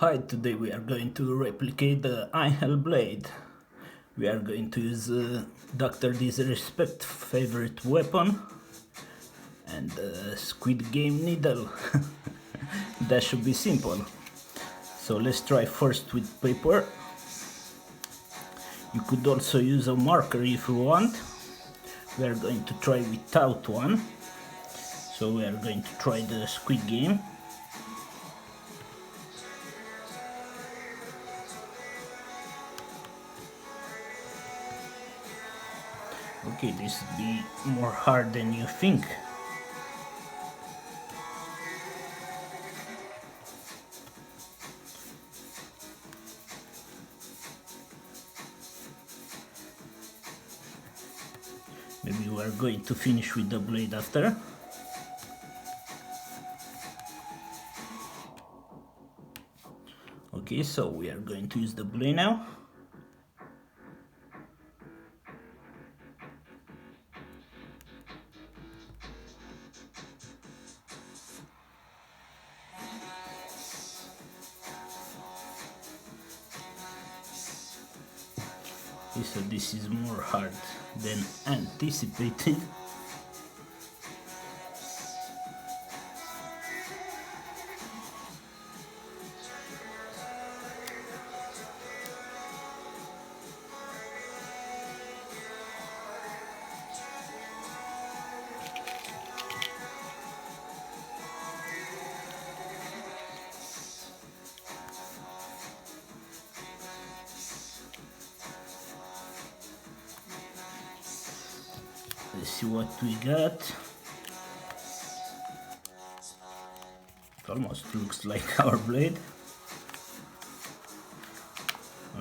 Hi, today we are going to replicate the Angel Blade. We are going to use Dr. Disrespect favorite weapon and Squid Game needle. That should be simple. So let's try first with paper. You could also use a marker if you want. We are going to try without one. So we are going to try the Squid Game. Okay, this would be more hard than you think. Maybe we are going to finish with the blade after. Okay, so we are going to use the blade now. Okay, so this is more hard than anticipated. Let's see what we got. It almost looks like our blade.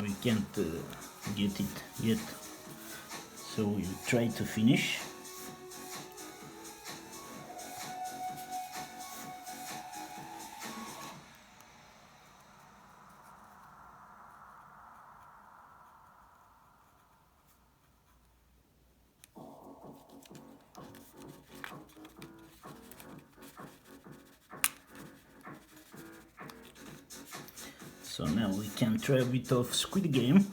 We can't get it yet, so we'll try to finish. So now we can try a bit of Squid Game.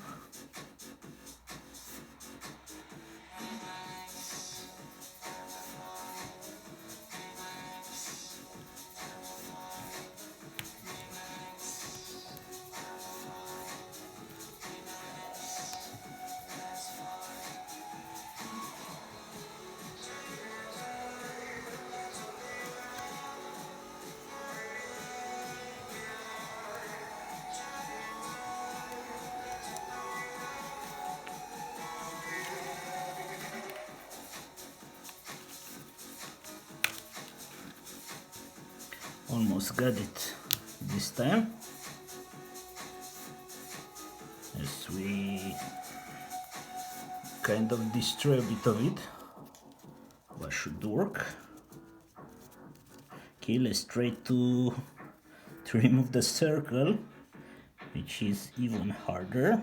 Almost got it this time. As we kind of destroy a bit of it, what should work. Okay, let's try to remove the circle, which is even harder.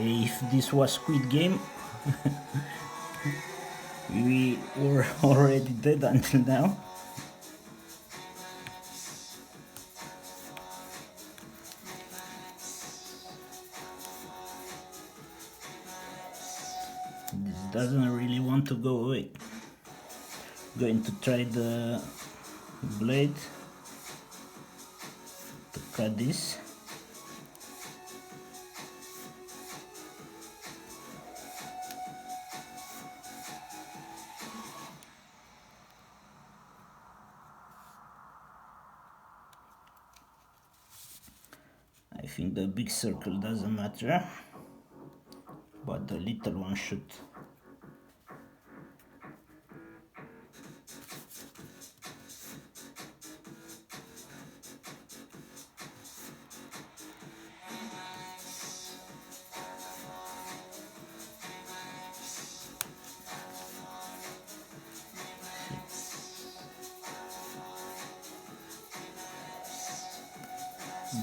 If this was Squid Game, we were already dead until now. This doesn't really want to go away. Going to try the blade to cut this. I think the big circle doesn't matter, but the little one should.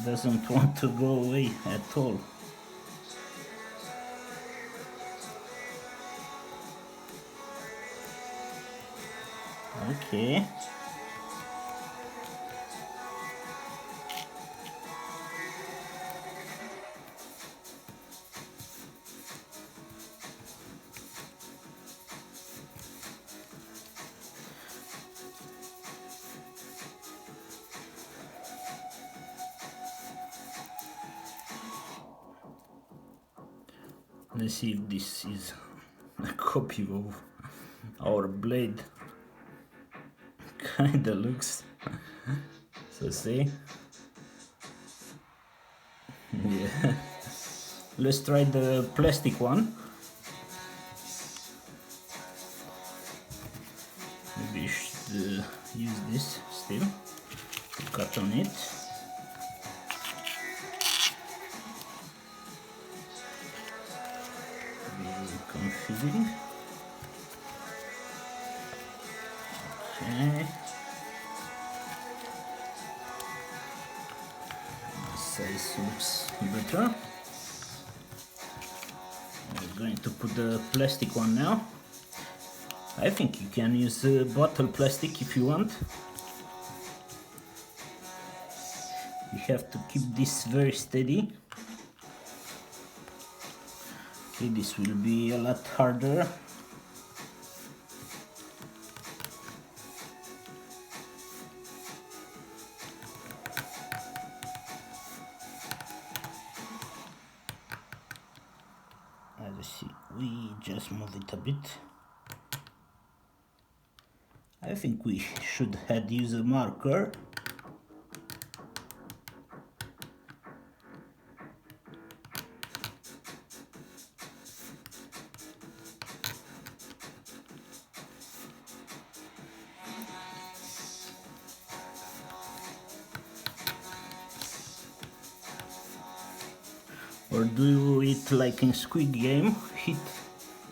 doesn't want to go away at all. Okay. Let's see if this is a copy of our blade. Kinda looks. So see? Yeah. Let's try the plastic one. Maybe you should use this still to cut on it. Configuring. Okay. The size looks better. We're going to put the plastic one now. I think you can use bottle plastic if you want. You have to keep this very steady. Okay, this will be a lot harder. Let's see, we just move it a bit. I think we should have used a marker. Or do it like in Squid Game, hit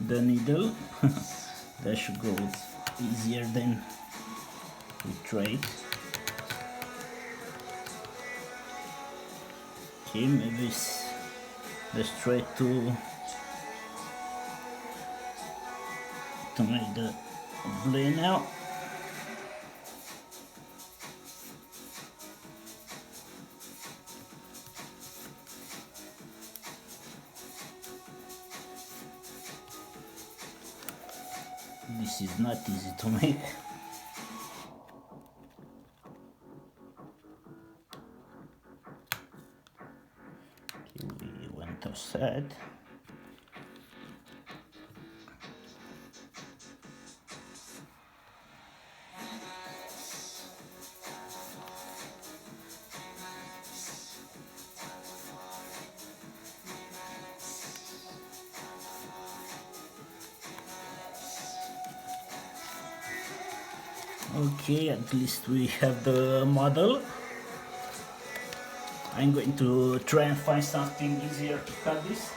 the needle. That should go easier than we tried. Okay, maybe let's try to make the blade now. This is not easy to make. Okay, we went outside. Okay, at least we have the model. I'm going to try and find something easier to cut this.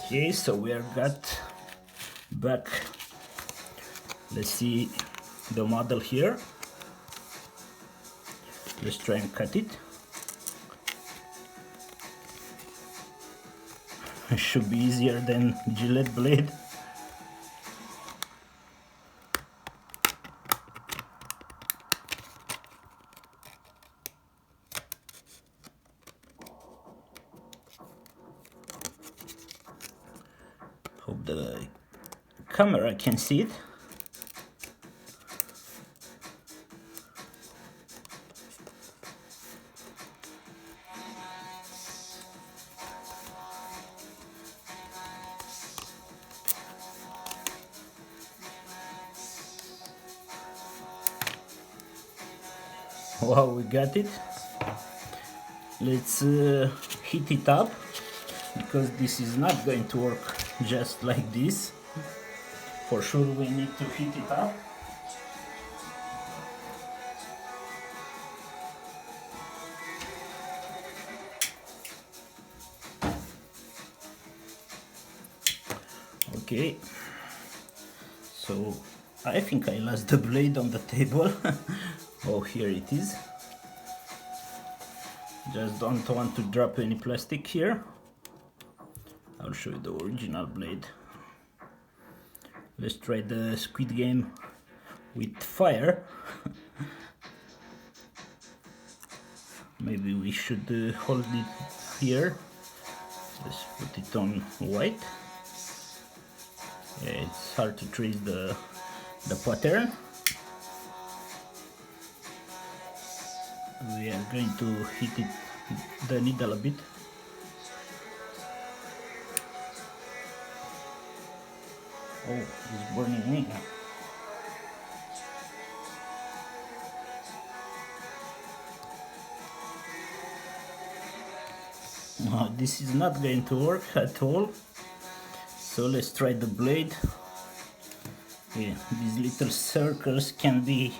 Okay, so we are got back. Let's see the model here. Let's try and cut it. It should be easier than Gillette blade. Hope the camera can see it. Wow, we got it. Let's heat it up, because this is not going to work just like this. For sure we need to heat it up. Okay, so I think I lost the blade on the table. Oh, here it is. Just don't want to drop any plastic here. I'll show you the original blade. Let's try the Squid Game with fire. Maybe we should hold it here. Let's put it on white. Yeah, it's hard to trace the pattern. We are going to hit the needle a bit. Oh, it's burning me now. No, this is not going to work at all. So let's try the blade. Yeah, these little circles can be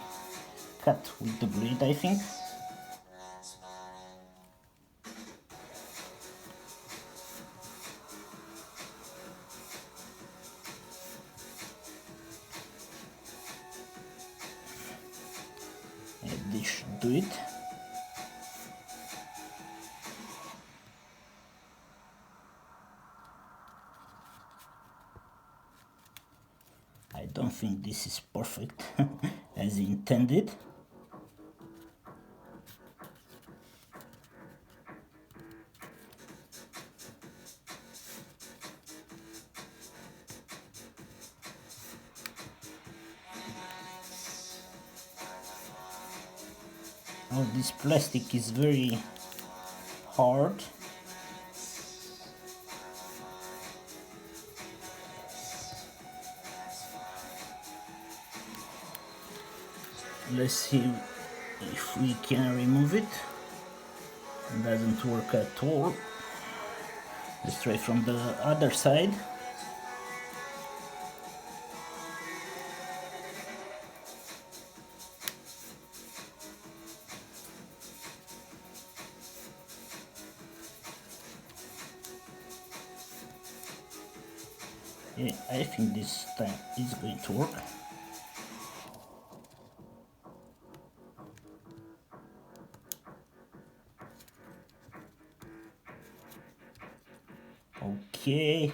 cut with the blade, I think. And this should do it. I don't think this is perfect as intended. Oh, this plastic is very hard. Let's see if we can remove it. It doesn't work at all. Let's try from the other side. Yeah, I think this time it's going to work. Okay.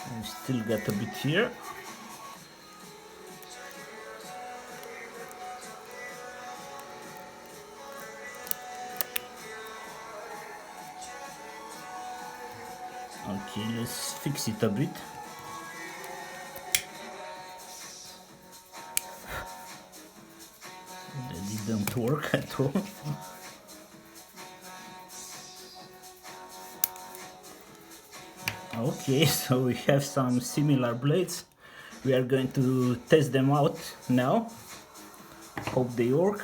We still got a bit here. Okay, let's fix it a bit. That didn't work at all. Okay, so we have some similar blades. We are going to test them out now. Hope they work.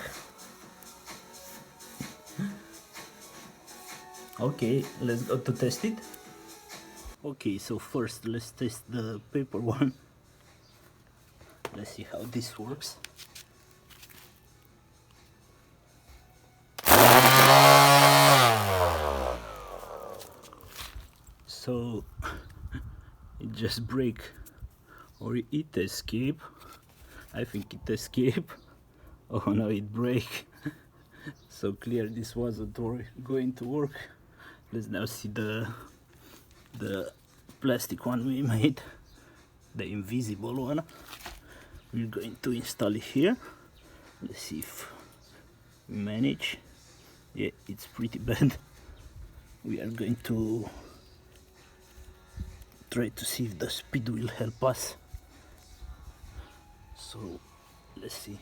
Okay, let's go to test it. Okay, so first let's test the paper one. Let's see how this works. So it just break, or it escape. I think it escape. Oh no, it break. So clear this wasn't going to work. Let's now see the plastic one we made, the invisible one. We're going to install it here. Let's see if we manage. Yeah, it's pretty bad. We are going to try to see if the speed will help us. So let's see.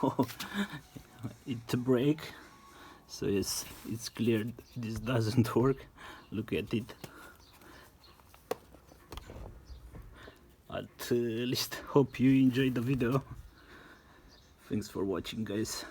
Oh, it break. So yes, it's clear this doesn't work. Look at it. At least hope you enjoyed the video. Thanks for watching, guys.